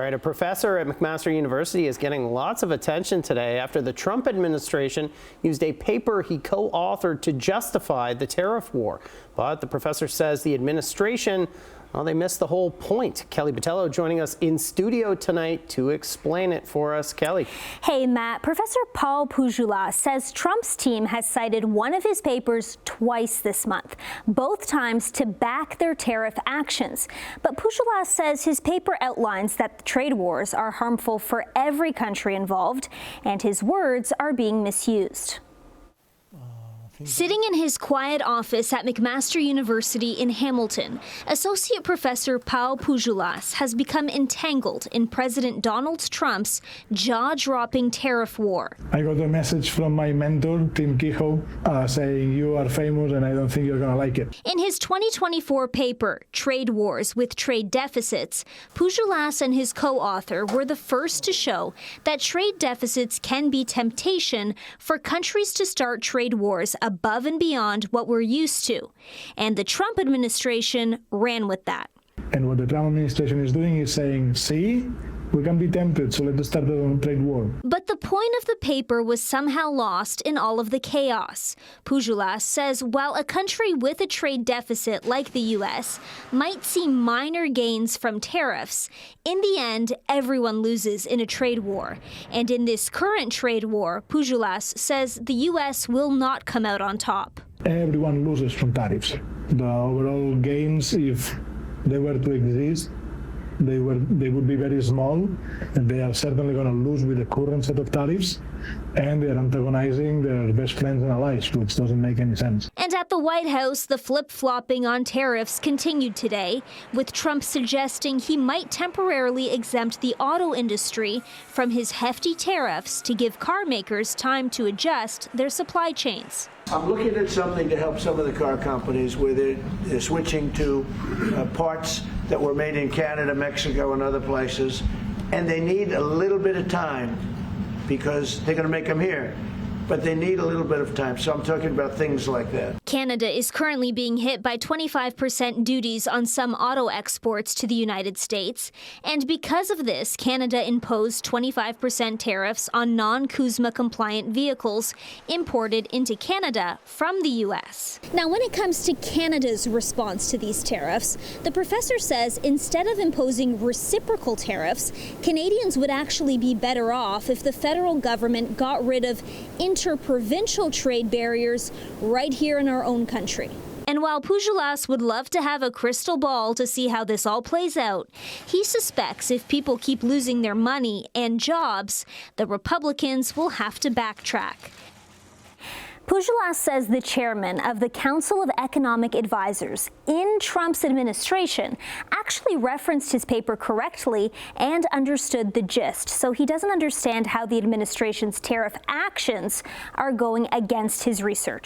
right, a professor at McMaster University is getting lots of attention today after the Trump administration used a paper he co-authored to justify the tariff war. But the professor says the administration, well, they missed the whole point. Kelly Botello joining us in studio tonight to explain it for us. Kelly. Hey, Matt. Professor Pau Pujolas says Trump's team has cited one of his papers twice this month, both times to back their tariff actions. But Pujolas says his paper outlines that the trade wars are harmful for every country involved, and his words are being misused. Sitting in his quiet office at McMaster University in Hamilton, Associate Professor Pau Pujolas has become entangled in President Donald Trump's jaw-dropping tariff war. I got a message from my mentor, Tim Kehoe, saying you are famous and I don't think you're going to like it. In his 2024 paper, Trade Wars with Trade Deficits, Pujolas and his co-author were the first to show that trade deficits can be temptation for countries to start trade wars above and beyond what we're used to. And the Trump administration ran with that. And what the Trump administration is doing is saying, see, we can be tempted, so let's start a trade war. But the point of the paper was somehow lost in all of the chaos. Pujolas says while a country with a trade deficit like the U.S. might see minor gains from tariffs, in the end, everyone loses in a trade war. And in this current trade war, Pujolas says the U.S. will not come out on top. Everyone loses from tariffs. The overall gains, if they were to exist, they would be very small, and they are certainly going to lose with the current set of tariffs, and they are antagonizing their best friends and allies, which doesn't make any sense. And at the White House, the flip-flopping on tariffs continued today, with Trump suggesting he might temporarily exempt the auto industry from his hefty tariffs to give car makers time to adjust their supply chains. I'm looking at something to help some of the car companies where they're switching to parts that were made in Canada, Mexico, and other places, and they need a little bit of time because they're going to make them here. But they need a little bit of time, so I'm talking about things like that. Canada is currently being hit by 25% duties on some auto exports to the United States. And because of this, Canada imposed 25% tariffs on non-CUSMA compliant vehicles imported into Canada from the U.S. Now, when it comes to Canada's response to these tariffs, the professor says instead of imposing reciprocal tariffs, Canadians would actually be better off if the federal government got rid of interprovincial trade barriers right here in our own country. And while Pujolas would love to have a crystal ball to see how this all plays out, he suspects if people keep losing their money and jobs, the Republicans will have to backtrack. Pujolas says the chairman of the Council of Economic Advisors in Trump's administration actually referenced his paper correctly and understood the gist, so he doesn't understand how the administration's tariff actions are going against his research.